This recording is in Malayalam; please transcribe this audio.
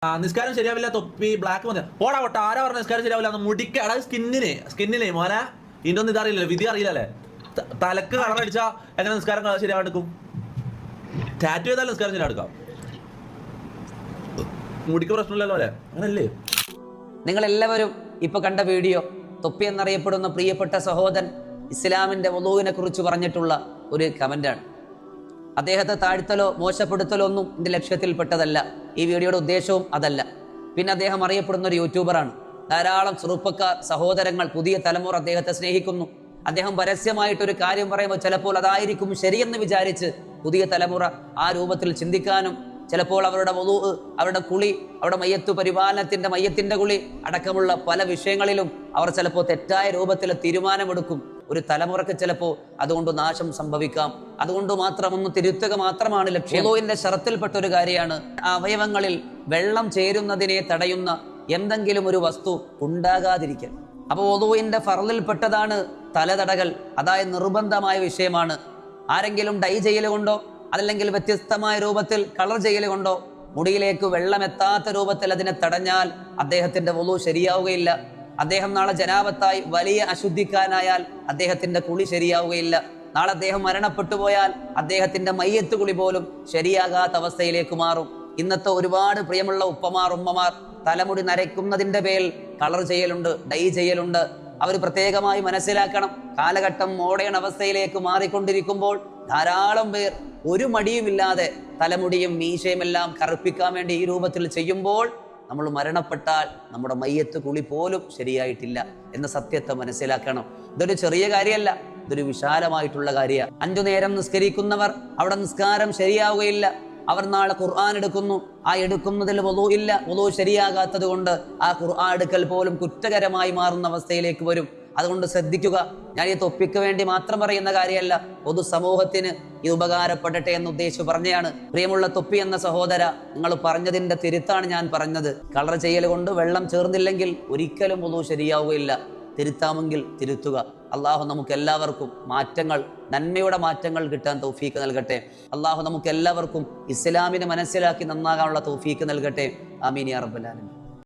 നിസ്കാരം ശരിയാവില്ല, തൊപ്പി ബ്ലാക്ക് മതി പോടാ പൊട്ട. ആരാ പറഞ്ഞ നിസ്കാരം ശരിയാവില്ല? മുടിക്ക അതായത് സ്കിന്നിനെ മോനെ ഇതിന്റെ ഒന്നും ഇതറിയില്ലല്ലേ, വിധി അറിയില്ലല്ലേ. തലക്ക് കളറടിച്ചാ എങ്ങനെ നിസ്കാരം ശരിയാവെടുക്കും? ടാറ്റു ചെയ്താലും നിസ്കാരം ശരിയാടുക്കാം. മുടിക്ക് പ്രശ്നമില്ലല്ലോ അല്ലേ? അങ്ങനല്ലേ? നിങ്ങളെല്ലാവരും ഇപ്പൊ കണ്ട വീഡിയോ തൊപ്പി എന്നറിയപ്പെടുന്ന പ്രിയപ്പെട്ട സഹോദരൻ ഇസ്ലാമിന്റെ വുളൂവിനെ കുറിച്ച് പറഞ്ഞിട്ടുള്ള ഒരു കമന്റാണ്. അദ്ദേഹത്തെ താഴ്ത്തലോ മോശപ്പെടുത്തലോ ഒന്നും ഇതിന്റെ ലക്ഷ്യത്തിൽപ്പെട്ടതല്ല. ഈ വീഡിയോയുടെ ഉദ്ദേശവും അതല്ല. പിന്നെ അദ്ദേഹം അറിയപ്പെടുന്ന ഒരു യൂട്യൂബറാണ്. ധാരാളം ചെറുപ്പക്കാർ, സഹോദരങ്ങൾ, പുതിയ തലമുറ അദ്ദേഹത്തെ സ്നേഹിക്കുന്നു. അദ്ദേഹം പരസ്യമായിട്ടൊരു കാര്യം പറയുമ്പോൾ ചിലപ്പോൾ അതായിരിക്കും ശരിയെന്ന് വിചാരിച്ച് പുതിയ തലമുറ ആ രൂപത്തിൽ ചിന്തിക്കാനും, ചിലപ്പോൾ അവരുടെ വുളൂ, അവരുടെ കുളി, അവരുടെ മയ്യത്തിന്റെ കുളി അടക്കമുള്ള പല വിഷയങ്ങളിലും അവർ ചിലപ്പോൾ തെറ്റായ രൂപത്തിൽ തീരുമാനമെടുക്കും. ഒരു തലമുറക്ക് ചിലപ്പോൾ അതുകൊണ്ട് നാശം സംഭവിക്കാം. അതുകൊണ്ട് മാത്രം ഒന്ന് തിരുത്തുക മാത്രമാണ് ലക്ഷ്യം. വുളൂവിന്റെ ഷറത്തിൽപ്പെട്ട ഒരു കാര്യമാണ് അവയവങ്ങളിൽ വെള്ളം ചേരുന്നതിനെ തടയുന്ന എന്തെങ്കിലും ഒരു വസ്തു ഉണ്ടാകാതിരിക്കൽ. അപ്പൊ വുളൂവിന്റെ ഫർളിൽപ്പെട്ടതാണ് തലതടകൽ. അതായത് നിർബന്ധമായ വിഷയമാണ്. ആരെങ്കിലും ഡൈ ചെയ്യൽ കൊണ്ടോ അതല്ലെങ്കിൽ വ്യത്യസ്തമായ രൂപത്തിൽ കളർ ചെയ്യൽ കൊണ്ടോ മുടിയിലേക്ക് വെള്ളം എത്താത്ത രൂപത്തിൽ അതിനെ തടഞ്ഞാൽ അദ്ദേഹത്തിന്റെ വുളൂ ശരിയാവുകയില്ല. അദ്ദേഹം നാളെ ജനാബത്തായി വലിയ അശുദ്ധിക്കാനായാൽ അദ്ദേഹത്തിന്റെ കുളി ശരിയാവുകയില്ല. നാളെ അദ്ദേഹം മരണപ്പെട്ടു പോയാൽ അദ്ദേഹത്തിന്റെ മയ്യത്ത് കുളി പോലും ശരിയാകാത്ത അവസ്ഥയിലേക്ക് മാറും. ഇന്നത്തെ ഒരുപാട് പ്രിയമുള്ള ഉപ്പമാർ, ഉമ്മമാർ തലമുടി നരയ്ക്കുന്നതിന്റെ പേരിൽ കളർ ചെയ്യലുണ്ട്, ഡൈ ചെയ്യലുണ്ട്. അവർ പ്രത്യേകമായി മനസ്സിലാക്കണം, കാലഘട്ടം മോഡേൺ അവസ്ഥയിലേക്ക് മാറിക്കൊണ്ടിരിക്കുമ്പോൾ ധാരാളം പേർ ഒരു മടിയുമില്ലാതെ തലമുടിയും മീശയും എല്ലാം കറുപ്പിക്കാൻ വേണ്ടി ഈ രൂപത്തിൽ ചെയ്യുമ്പോൾ നമ്മൾ മരണപ്പെട്ടാൽ നമ്മുടെ മയ്യത്ത് കുളി പോലും ശരിയായിട്ടില്ല എന്ന സത്യത്തെ മനസ്സിലാക്കണം. ഇതൊരു ചെറിയ കാര്യമല്ല, ഇതൊരു വിശാലമായിട്ടുള്ള കാര്യമാണ്. 5 നേരം നിസ്കരിക്കുന്നവർ അവിടെ നിസ്കാരം ശരിയാവുകയില്ല. അവർ നാളെ ഖുർആൻ എടുക്കുന്നു, ആ എടുക്കുന്നതിൽ വുളൂ ഇല്ല. വുളൂ ശരിയാകാത്തത് കൊണ്ട് ആ ഖുർആൻ എടുക്കൽ പോലും കുറ്റകരമായി മാറുന്ന അവസ്ഥയിലേക്ക് വരും. അതുകൊണ്ട് ശ്രദ്ധിക്കുക. ഞാൻ ഈ തൊപ്പിക്ക് വേണ്ടി മാത്രം പറയുന്ന കാര്യമല്ല, പൊതു സമൂഹത്തിന് ഇത് ഉപകാരപ്പെടട്ടെ എന്ന് ഉദ്ദേശിച്ച് പറഞ്ഞതാണ്. പ്രിയമുള്ള തൊപ്പി എന്ന സഹോദര, നിങ്ങൾ പറഞ്ഞതിന്റെ തിരുത്താണ് ഞാൻ പറഞ്ഞത്. കളർ ചെയ്യൽ കൊണ്ട് വെള്ളം ചേർന്നില്ലെങ്കിൽ ഒരിക്കലും വുളൂ ശരിയാവുകയില്ല. തിരുത്താമെങ്കിൽ തിരുത്തുക. അള്ളാഹു നമുക്ക് എല്ലാവർക്കും മാറ്റങ്ങൾ, നന്മയുടെ മാറ്റങ്ങൾ കിട്ടാൻ തൗഫീക്ക് നൽകട്ടെ. അള്ളാഹു നമുക്ക് എല്ലാവർക്കും ഇസ്ലാമിനെ മനസ്സിലാക്കി നന്നാകാനുള്ള തൗഫീക്ക് നൽകട്ടെ. ആമീൻ യാ റബ്ബൽ ആലമീൻ.